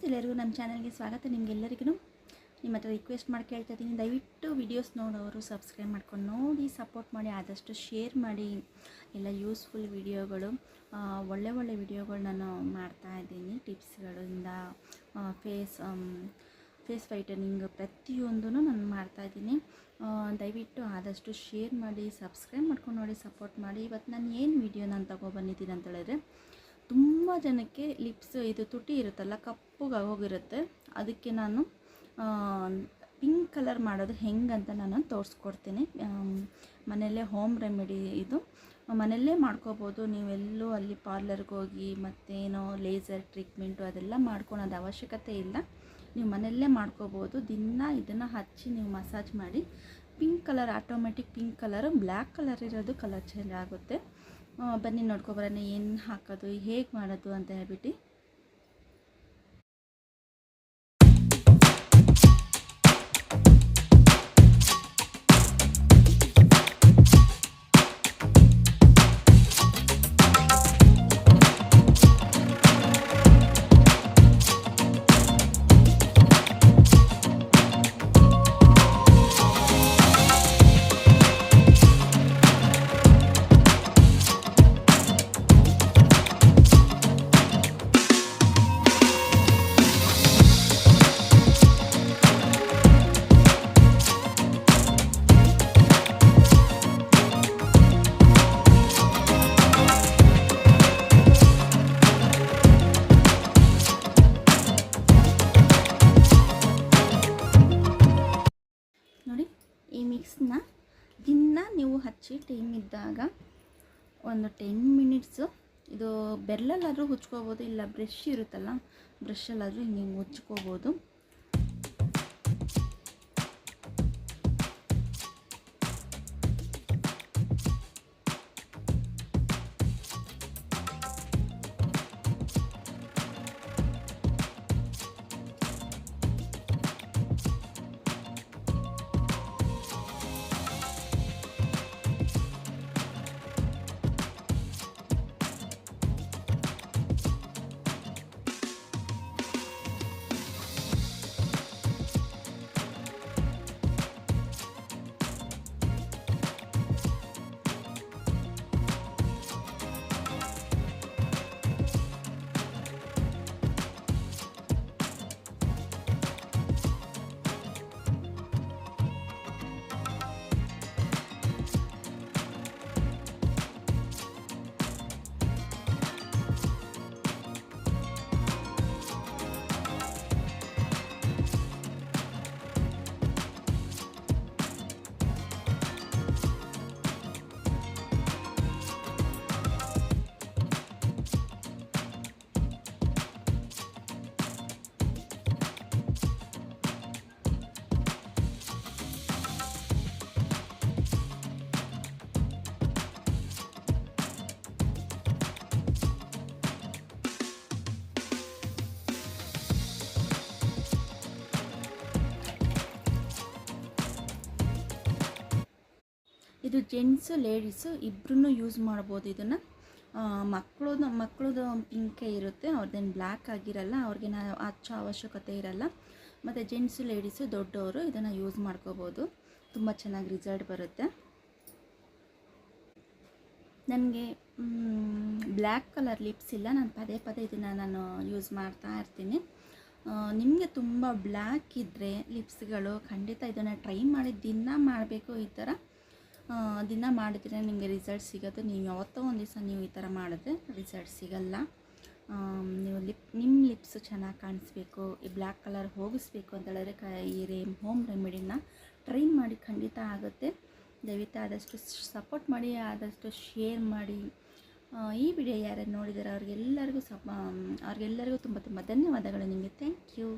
Friends, ಎಲ್ಲರಿಗೂ ನಮ್ಮ ಚಾನಲ್ಗೆ ಸ್ವಾಗತ. ನಿಮಗೆಲ್ಲರಿಗೂ ನಿಮ್ಮ ಹತ್ರ ರಿಕ್ವೆಸ್ಟ್ ಮಾಡಿ ಕೇಳ್ತಾ ಇದ್ದೀನಿ, ದಯವಿಟ್ಟು ವಿಡಿಯೋಸ್ ನೋಡೋರು ಸಬ್ಸ್ಕ್ರೈಬ್ ಮಾಡ್ಕೊಂಡು ನೋಡಿ, ಸಪೋರ್ಟ್ ಮಾಡಿ, ಆದಷ್ಟು ಶೇರ್ ಮಾಡಿ. ಎಲ್ಲ ಯೂಸ್ಫುಲ್ ವಿಡಿಯೋಗಳು, ಒಳ್ಳೆ ವಿಡಿಯೋಗಳು ನಾನು ಮಾಡ್ತಾಯಿದ್ದೀನಿ. ಟಿಪ್ಸ್ಗಳಿಂದ ಫೇಸ್ ವೈಟನಿಂಗ್ ಪ್ರತಿಯೊಂದೂ ನಾನು ಮಾಡ್ತಾಯಿದ್ದೀನಿ. ದಯವಿಟ್ಟು ಆದಷ್ಟು ಶೇರ್ ಮಾಡಿ, ಸಬ್ಸ್ಕ್ರೈಬ್ ಮಾಡ್ಕೊಂಡು ನೋಡಿ, ಸಪೋರ್ಟ್ ಮಾಡಿ. ಇವತ್ತು ನಾನು ಏನು ವಿಡಿಯೋ ನಾನು ತೊಗೊಬಂದಿದ್ದೀನಿ ಅಂತ ಹೇಳಿದ್ರೆ, ತುಂಬ ಜನಕ್ಕೆ ಲಿಪ್ಸ್ ಇದು ತುಟಿ ಇರುತ್ತಲ್ಲ, ಕಪ್ಪುಗೆ ಹೋಗಿರುತ್ತೆ. ಅದಕ್ಕೆ ನಾನು ಪಿಂಕ್ ಕಲರ್ ಮಾಡೋದು ಹೆಂಗಂತ ನಾನು ತೋರಿಸ್ಕೊಡ್ತೀನಿ. ಮನೆಯಲ್ಲೇ ಹೋಮ್ ರೆಮಿಡಿ ಇದು, ಮನೆಯಲ್ಲೇ ಮಾಡ್ಕೋಬೋದು. ನೀವೆಲ್ಲೂ ಅಲ್ಲಿ ಪಾರ್ಲರ್ಗೆ ಹೋಗಿ ಮತ್ತೇನೋ ಲೇಸರ್ ಟ್ರೀಟ್ಮೆಂಟು ಅದೆಲ್ಲ ಮಾಡ್ಕೊಳೋದು ಅವಶ್ಯಕತೆ ಇಲ್ಲ. ನೀವು ಮನೆಯಲ್ಲೇ ಮಾಡ್ಕೋಬೋದು. ದಿನ ಇದನ್ನು ಹಚ್ಚಿ ನೀವು ಮಸಾಜ್ ಮಾಡಿ, pink colour automatic pink colour, black colour ಇರೋದು ಕಲರ್ ಚೇಂಜ್ ಆಗುತ್ತೆ. ಬನ್ನಿ ನೋಡ್ಕೊಬರೋಣ ಏನು ಹಾಕೋದು, ಹೇಗೆ ಮಾಡೋದು ಅಂತ ಹೇಳ್ಬಿಟ್ಟು. ನೋಡಿ, ಈ ಮಿಕ್ಸ್ನ ದಿನ ನೀವು ಹಚ್ಚಿ ಟೈಮ್ ಇದ್ದಾಗ ಒಂದು 10 ಮಿನಿಟ್ಸು ಇದು ಬೆರಳಲ್ಲಾದರೂ ಉಜ್ಕೋಬೋದು, ಇಲ್ಲ ಬ್ರಷ್ ಇರುತ್ತಲ್ಲ ಬ್ರಷಲ್ಲಾದರೂ ಹಿಂಗೆ ಉಜ್ಕೋಬೋದು. ಇದು ಜೆಂಟ್ಸು ಲೇಡೀಸು ಇಬ್ಬರೂ ಯೂಸ್ ಮಾಡ್ಬೋದು. ಇದನ್ನು ಮಕ್ಕಳದು ಪಿಂಕೇ ಇರುತ್ತೆ, ಅವ್ರದ್ದೇನು ಬ್ಲ್ಯಾಕ್ ಆಗಿರಲ್ಲ, ಅವ್ರಿಗೆ ಹಚ್ಚೋ ಅವಶ್ಯಕತೆ ಇರಲ್ಲ. ಮತ್ತು ಜೆಂಟ್ಸು ಲೇಡೀಸು ದೊಡ್ಡವರು ಇದನ್ನು ಯೂಸ್ ಮಾಡ್ಕೋಬೋದು, ತುಂಬ ಚೆನ್ನಾಗಿ ರಿಸಲ್ಟ್ ಬರುತ್ತೆ. ನನಗೆ ಬ್ಲ್ಯಾಕ್ ಕಲರ್ ಲಿಪ್ಸ್ ಇಲ್ಲ, ನಾನು ಪದೇ ಇದನ್ನು ನಾನು ಯೂಸ್ ಮಾಡ್ತಾ ಇರ್ತೀನಿ. ನಿಮಗೆ ತುಂಬ ಬ್ಲ್ಯಾಕ್ ಇದ್ದರೆ ಲಿಪ್ಸ್ಗಳು, ಖಂಡಿತ ಇದನ್ನು ಟ್ರೈ ಮಾಡಿ ದಿನ ಮಾಡಬೇಕು. ಈ ಥರ ದಿನ ಮಾಡಿದ್ರೆ ನಿಮಗೆ ರಿಸಲ್ಟ್ ಸಿಗೋದು. ನೀವು ಯಾವತ್ತೋ ಒಂದು ದಿವಸ ನೀವು ಈ ಥರ ಮಾಡಿದ್ರೆ ರಿಸಲ್ಟ್ ಸಿಗಲ್ಲ. ನೀವು ನಿಮ್ಮ ಲಿಪ್ಸು ಚೆನ್ನಾಗಿ ಕಾಣಿಸ್ಬೇಕು, ಈ ಬ್ಲ್ಯಾಕ್ ಕಲರ್ ಹೋಗಿಸ್ಬೇಕು ಅಂತ ಹೇಳಿದ್ರೆ ಈ ಹೋಮ್ ರೆಮಿಡಿನ ಟ್ರೈ ಮಾಡಿ, ಖಂಡಿತ ಆಗುತ್ತೆ. ದಯವಿಟ್ಟು ಆದಷ್ಟು ಸಪೋರ್ಟ್ ಮಾಡಿ, ಆದಷ್ಟು ಶೇರ್ ಮಾಡಿ. ಈ ವಿಡಿಯೋ ಯಾರ್ಯಾರು ನೋಡಿದ್ದಾರೆ ಅವ್ರಿಗೆಲ್ಲರಿಗೂ ತುಂಬ ಧನ್ಯವಾದಗಳು ನಿಮಗೆ. Thank you.